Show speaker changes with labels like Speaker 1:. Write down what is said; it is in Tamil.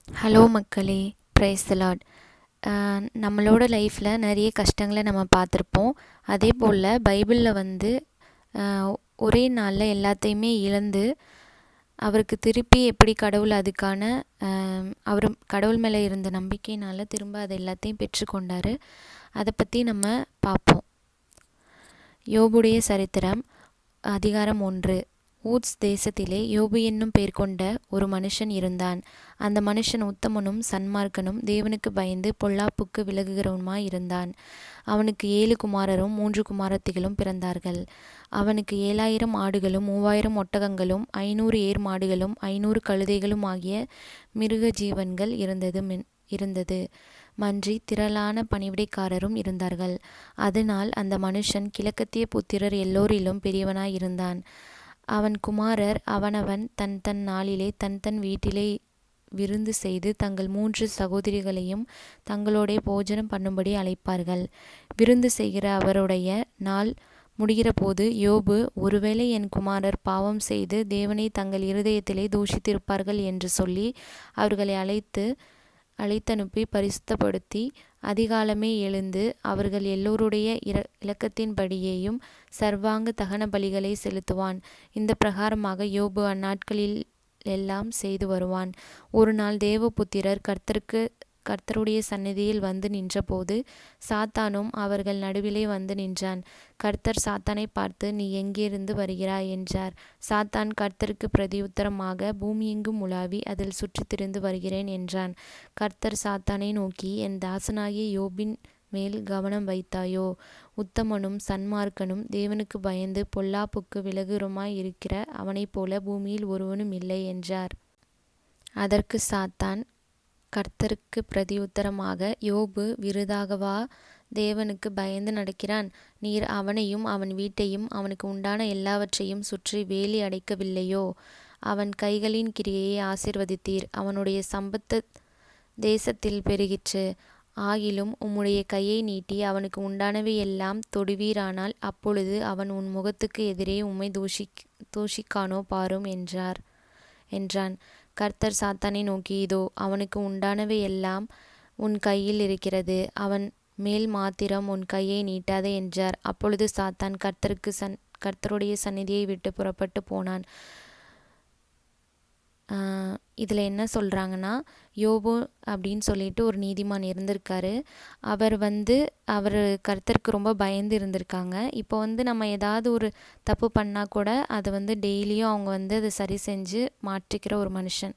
Speaker 1: ஹலோ மக்களே, பிரைஸ் தி லார்ட். நம்மளோட லைஃப்பில் நிறைய கஷ்டங்களை நம்ம பார்த்துருப்போம். அதே போல் பைபிளில் ஒரே நாளில் எல்லாத்தையுமே இழந்து அவருக்கு திருப்பி எப்படி கடவுள் அதுக்கான அவர் கடவுள் மேலே இருந்த நம்பிக்கையினால் திரும்ப அதை எல்லாத்தையும் பெற்றுக்கொண்டார். அதை பற்றி நம்ம பார்ப்போம். யோபுடைய சரித்திரம், அதிகாரம் 1. ஊத்ஸ் தேசத்திலே யோபு என்னும் பெயர் கொண்ட ஒரு மனுஷன் இருந்தான். அந்த மனுஷன் உத்தமனும் சன்மார்க்கனும் தேவனுக்கு பயந்து பொல்லாப்புக்கு விலகுகிறவனுமாய் இருந்தான். அவனுக்கு 7 குமாரரும் 3 குமாரத்திகளும் பிறந்தார்கள். அவனுக்கு 7,000 ஆடுகளும் 3,000 ஒட்டகங்களும் 500 ஏர் மாடுகளும் 500 கழுதைகளும் ஆகிய மிருக ஜீவன்கள் இருந்தது. மன்றி திரளான பணிவிடைக்காரரும் இருந்தார்கள். அதனால் அந்த மனுஷன் கிழக்கத்திய புத்திரர் எல்லோரிலும் பெரியவனாய் இருந்தான். அவன் குமாரர் அவனவன் தன் நாளிலே தன் வீட்டிலே விருந்து செய்து தங்கள் 3 சகோதரிகளையும் தங்களோட போஜனம் பண்ணும்படி அழைப்பார்கள். விருந்து செய்கிற அவருடைய நாள் முடிகிற போது யோபு, ஒருவேளை என் குமாரர் பாவம் செய்து தேவனை தங்கள் இருதயத்திலே தூஷித்திருப்பார்கள் என்று சொல்லி அவர்களை அழைத்தனுப்பி பரிசுத்தப்படுத்தி அதிகாலமே எழுந்து அவர்கள் எல்லோருடைய இலக்கத்தின்படியேயும் சர்வாங்க தகன பலிகளை செலுத்துவான். இந்த பிரகாரமாக யோபு அந்நாட்களில் எல்லாம் செய்து வருவான். ஒரு நாள் தேவபுத்திரர் கர்த்தருடைய சந்நிதியில் வந்து நின்றபோது சாத்தானும் அவர்கள் நடுவிலே வந்து நின்றான். கர்த்தர் சாத்தானை பார்த்து, நீ எங்கிருந்து வருகிறாய் என்றார். சாத்தான் கர்த்தருக்கு பிரதியுத்தரமாக, பூமியெங்கும் உலாவி அதில் சுற்றித் திரிந்து வருகிறேன் என்றான். கர்த்தர் சாத்தானை நோக்கி, என் தாசனாகிய யோபின் மேல் கவனம் வைத்தாயோ? உத்தமனும் சன்மார்க்கனும் தேவனுக்கு பயந்து பொல்லாப்புக்கு விலகுறமாய் இருக்கிற அவனைப் போல பூமியில் ஒருவனும் இல்லை என்றார். அதற்கு சாத்தான் கர்த்தருக்கு பிரதியுத்தரமாக, யோபு விருதாகவா தேவனுக்கு பயந்து நடக்கிறான்? நீர் அவனையும் அவன் வீட்டையும் அவனுக்கு உண்டான எல்லாவற்றையும் சுற்றி வேலி அடைக்கவில்லையோ? அவன் கைகளின் கிரியையை ஆசீர்வதித்தீர். அவனுடைய சம்பத்து தேசத்தில் பெருகிற்று. ஆகிலும் உம்முடைய கையை நீட்டி அவனுக்கு உண்டானவை எல்லாம் தொடுவீரானால் அப்பொழுது அவன் உன் முகத்துக்கு எதிரே உம்மை தூஷிக்கானோ பாரும் என்றான். கர்த்தர் சாத்தானை நோக்கி, இதோ அவனுக்கு உண்டானவை எல்லாம் உன் கையில் இருக்கிறது. அவன் மேல் மாத்திரம் உன் கையை நீட்டாதே என்றார். அப்பொழுது சாத்தான் கர்த்தருடைய சந்நிதியை விட்டு புறப்பட்டு போனான். இதில் என்ன சொல்கிறாங்கன்னா, யோபு அப்படின்னு சொல்லிட்டு ஒரு நீதிமான் இருந்திருக்காரு. அவர் கர்த்தருக்கு ரொம்ப பயந்து இருந்திருக்காங்க. இப்போ நம்ம ஏதாவது ஒரு தப்பு பண்ணால் கூட அதை டெய்லியும் அவங்க அதை சரி செஞ்சு மாற்றிக்கிற ஒரு மனுஷன்.